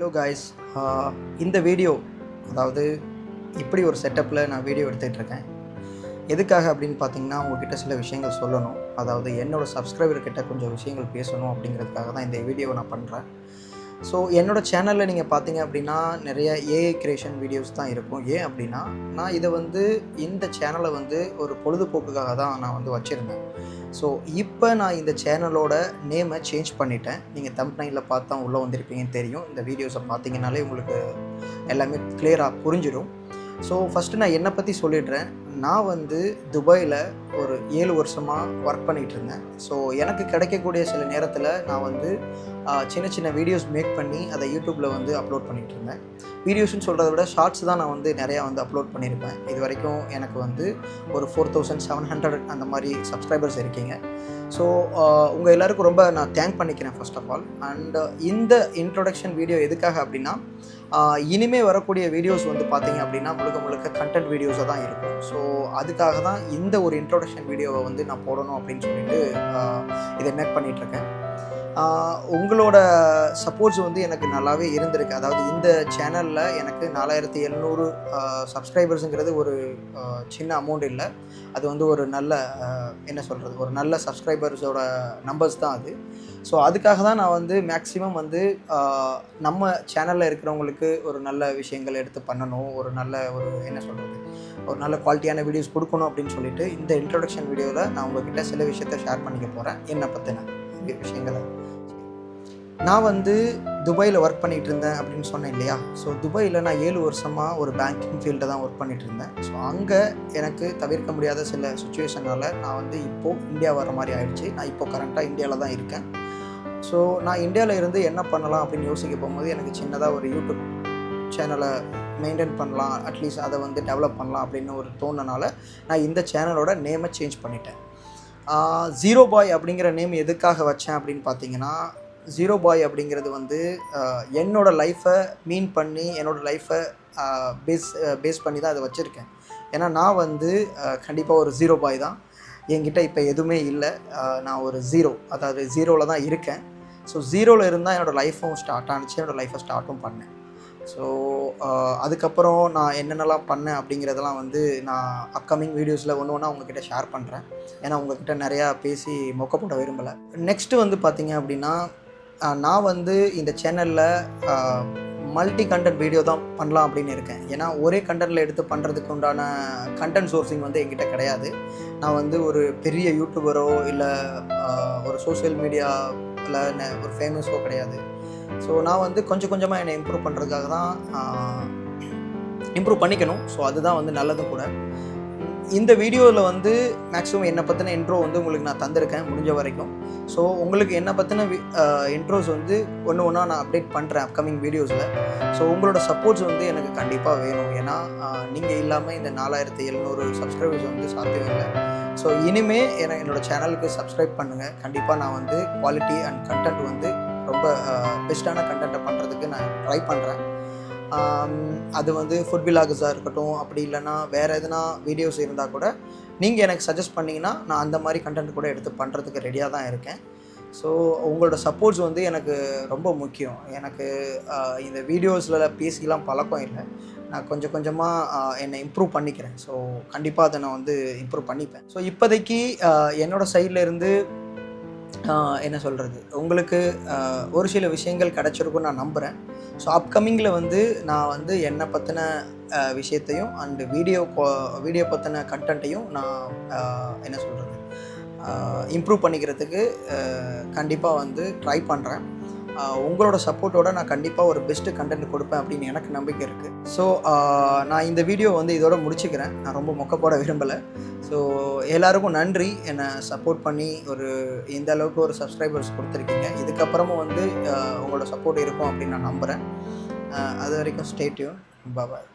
Hello guys, இந்த video அதாவது இப்படி ஒரு செட்டப்பில் நான் வீடியோ எடுத்துகிட்ருக்கேன். எதுக்காக அப்படின்னு பார்த்தீங்கன்னா, உங்கள்கிட்ட சில விஷயங்கள் சொல்லணும். அதாவது என்னோடய சப்ஸ்கிரைபர்கிட்ட கொஞ்சம் விஷயங்கள் பேசணும் அப்படிங்கிறதுக்காக தான் இந்த வீடியோவை நான் பண்ணுறேன். ஸோ என்னோடய சேனலில் நீங்கள் பார்த்தீங்க அப்படின்னா நிறைய ஏஐ கிரியேஷன் வீடியோஸ் தான் இருக்கும். ஏன் அப்படின்னா, நான் இதை இந்த சேனலை ஒரு பொழுதுபோக்குக்காக தான் நான் வச்சுருந்தேன். ஸோ இப்போ நான் இந்த சேனலோட நேமை சேஞ்ச் பண்ணிட்டேன். நீங்கள் தம்ப்நெயிலில் பார்த்தா உள்ளே வந்திருப்பீங்கன்னு தெரியும். இந்த வீடியோஸை பார்த்தீங்கனாலே உங்களுக்கு எல்லாமே கிளியராக புரிஞ்சிடும். ஸோ ஃபஸ்ட்டு நான் என்னை பற்றி சொல்லிடுறேன். நான் துபாயில் ஒரு 7 வருஷமாக ஒர்க் பண்ணிகிட்ருந்தேன். ஸோ எனக்கு கிடைக்கக்கூடிய சில நேரத்தில் நான் சின்ன சின்ன வீடியோஸ் மேக் பண்ணி அதை யூடியூப்பில் அப்லோட் பண்ணிகிட்ருந்தேன். வீடியோஸ்னு சொல்கிறத விட ஷார்ட்ஸ் தான் நான் நிறையா அப்லோட் பண்ணியிருப்பேன். இது வரைக்கும் எனக்கு ஒரு 4700 அந்த மாதிரி சப்ஸ்கிரைபர்ஸ் இருக்கீங்க. ஸோ உங்கள் எல்லாருக்கும் ரொம்ப நான் தேங்க் பண்ணிக்கிறேன் ஃபர்ஸ்ட் ஆஃப் ஆல். அண்ட் இந்த இன்ட்ரொடக்ஷன் வீடியோ எதுக்காக அப்படின்னா, இனிமேல் வரக்கூடிய வீடியோஸ் பார்த்தீங்க அப்படின்னா முழுக்க கண்டென்ட் வீடியோஸாக தான் இருக்கும். ஸோ அதுக்காக தான் இந்த ஒரு இன்ட்ரொடக்ஷன் வீடியோவை நான் போடணும் அப்படின்னு சொல்லிட்டு இதை மேக் பண்ணிகிட்ருக்கேன். உங்களோட சப்போர்ட்ஸ் எனக்கு நல்லாவே இருந்திருக்கு. அதாவது இந்த சேனலில் எனக்கு 4700 சப்ஸ்கிரைபர்ஸுங்கிறது ஒரு சின்ன அமௌண்ட் இல்லை. அது ஒரு நல்ல என்ன சொல்கிறது, ஒரு நல்ல சப்ஸ்கிரைபர்ஸோட நம்பர்ஸ் தான் அது. ஸோ அதுக்காக தான் நான் மேக்ஸிமம் நம்ம சேனலில் இருக்கிறவங்களுக்கு ஒரு நல்ல விஷயங்கள் எடுத்து பண்ணணும், ஒரு என்ன சொல்கிறது, ஒரு நல்ல குவாலிட்டியான வீடியோஸ் கொடுக்கணும் அப்படின்னு சொல்லிட்டு இந்த இன்ட்ரொடக்ஷன் வீடியோவில் நான் உங்கள்கிட்ட சில விஷயத்தை ஷேர் பண்ணிக்க போகிறேன். என்னை பற்றின விஷயங்களை. நான் துபாயில் ஒர்க் பண்ணிகிட்டு இருந்தேன் அப்படின்னு சொன்னேன் இல்லையா? ஸோ துபாயில் நான் 7 வருஷமாக ஒரு பேங்கிங் ஃபீல்டில் தான் ஒர்க் பண்ணிகிட்டு இருந்தேன். ஸோ அங்கே எனக்கு தவிர்க்க முடியாத சில சுச்சுவேஷனால் நான் இப்போது இந்தியா வர மாதிரி ஆயிடுச்சு. நான் இப்போது கரண்ட்டாக இந்தியாவில் தான் இருக்கேன். ஸோ நான் இந்தியாவில் இருந்து என்ன பண்ணலாம் அப்படின்னு யோசிக்க போகும்போது எனக்கு சின்னதாக ஒரு யூடியூப் சேனலை மெயின்டைன் பண்ணலாம், அட்லீஸ்ட் அதை டெவலப் பண்ணலாம் அப்படின்னு ஒரு தோணுனால நான் இந்த சேனலோட நேமை சேஞ்ச் பண்ணிட்டேன். ஜீரோ பாய் அப்படிங்கிற நேம் எதுக்காக வச்சேன் அப்படின்னு பார்த்தீங்கன்னா, ஜீரோ பாய் அப்படிங்கிறது என்னோடய லைஃப்பை மீன் பண்ணி என்னோடய லைஃப்பை பேஸ் பண்ணி தான் அதை வச்சுருக்கேன். ஏன்னா நான் கண்டிப்பாக ஒரு ஜீரோ பாய் தான். என்கிட்ட இப்போ எதுவுமே இல்லை. நான் ஒரு ஜீரோ, அதாவது ஜீரோவில் தான் இருக்கேன். ஸோ ஜீரோவில் இருந்தால் என்னோடய லைஃப்பும் ஸ்டார்ட் ஆனிச்சு, என்னோடய லைஃப்பை ஸ்டார்ட்டும் பண்ணேன். ஸோ அதுக்கப்புறம் நான் என்னென்னலாம் பண்ணேன் அப்படிங்கிறதெல்லாம் நான் அப்கமிங் வீடியோஸில் ஒன்று ஒன்றா உங்கள்கிட்ட ஷேர் பண்ணுறேன். ஏன்னா உங்கள்கிட்ட நிறையா பேசி மொக்கப்பட விரும்பலை. நெக்ஸ்ட்டு பார்த்தீங்க அப்படின்னா, நான் இந்த சேனலில் மல்டி கண்டென்ட் வீடியோ தான் பண்ணலாம் அப்படின்னு இருக்கேன். ஏன்னா ஒரே கண்டென்ட்டில் எடுத்து பண்ணுறதுக்கு உண்டான கண்டென்ட் சோர்ஸிங் என்கிட்ட கிடையாது. நான் ஒரு பெரிய யூடியூபரோ இல்லை ஒரு சோஷியல் மீடியாவில் ஒரு ஃபேமஸோ கிடையாது. ஸோ நான் கொஞ்சம் கொஞ்சமாக என்னை இம்ப்ரூவ் பண்ணுறதுக்காக தான் இம்ப்ரூவ் பண்ணிக்கணும். ஸோ அதுதான் நல்லதும் கூட. இந்த வீடியோவில் மேக்ஸிமம் என்னை பற்றின இன்ட்ரோ உங்களுக்கு நான் தந்திருக்கேன் முடிஞ்ச வரைக்கும். ஸோ உங்களுக்கு என்னை பற்றின இன்ட்ரோஸ் ஒன்று ஒன்றா நான் அப்டேட் பண்ணுறேன் அப்கமிங் வீடியோஸில். ஸோ உங்களோட சப்போர்ட்ஸ் எனக்கு கண்டிப்பாக வேணும். ஏன்னா நீங்கள் இல்லாமல் இந்த 4700 சப்ஸ்கிரைபர்ஸ் சாத்தியம் இல்லை. ஸோ இனிமேல் என்னோடய சேனலுக்கு சப்ஸ்கிரைப் பண்ணுங்கள். கண்டிப்பாக நான் குவாலிட்டி அண்ட் கண்டென்ட் ரொம்ப பெஸ்ட்டான கண்டென்ட்டை பண்ணுறதுக்கு நான் ட்ரை பண்ணுறேன். அது ஃபுட் விலாகஸாக இருக்கட்டும், அப்படி இல்லைன்னா வேறு எதுனா வீடியோஸ் இருந்தால் கூட நீங்கள் எனக்கு சஜஸ்ட் பண்ணிங்கன்னா நான் அந்த மாதிரி கண்டென்ட் கூட எடுத்து பண்ணுறதுக்கு ரெடியாக தான் இருக்கேன். ஸோ உங்களோட சப்போர்ட்ஸ் எனக்கு ரொம்ப முக்கியம். எனக்கு இந்த வீடியோஸில் பேசிலாம் பழக்கம் இல்லை. நான் கொஞ்சம் கொஞ்சமாக என்னை இம்ப்ரூவ் பண்ணிக்கிறேன். ஸோ கண்டிப்பாக அதை நான் இம்ப்ரூவ் பண்ணிப்பேன். ஸோ இப்போதைக்கு என்னோடய சைடில் இருந்து என்ன சொல்கிறது, உங்களுக்கு ஒரு சில விஷயங்கள் கிடச்சிருக்குன்னு நான் நம்புகிறேன். ஸோ அப்கமிங்கில் நான் என்னை பற்றின விஷயத்தையும் அண்டு வீடியோ பற்றின கண்டென்ட்டையும் நான் என்ன சொல்கிறது, இம்ப்ரூவ் பண்ணிக்கிறதுக்கு கண்டிப்பாக ட்ரை பண்ணுறேன். உங்களோட சப்போர்ட்டோட நான் கண்டிப்பாக ஒரு பெஸ்ட்டு கண்டென்ட் கொடுப்பேன் அப்படின்னு எனக்கு நம்பிக்கை இருக்குது. ஸோ நான் இந்த வீடியோ இதோட முடிச்சுக்கிறேன். நான் ரொம்ப மொக்கப்போட விரும்பலை. ஸோ எல்லாருக்கும் நன்றி, என்னை சப்போர்ட் பண்ணி இந்த அளவுக்கு ஒரு சப்ஸ்கிரைபர்ஸ் கொடுத்துருக்கீங்க. இதுக்கப்புறமும் உங்களோட சப்போர்ட் இருக்கும் அப்படின்னு நான் நம்புகிறேன். அது வரைக்கும் ஸ்டே டியூன். பாய்.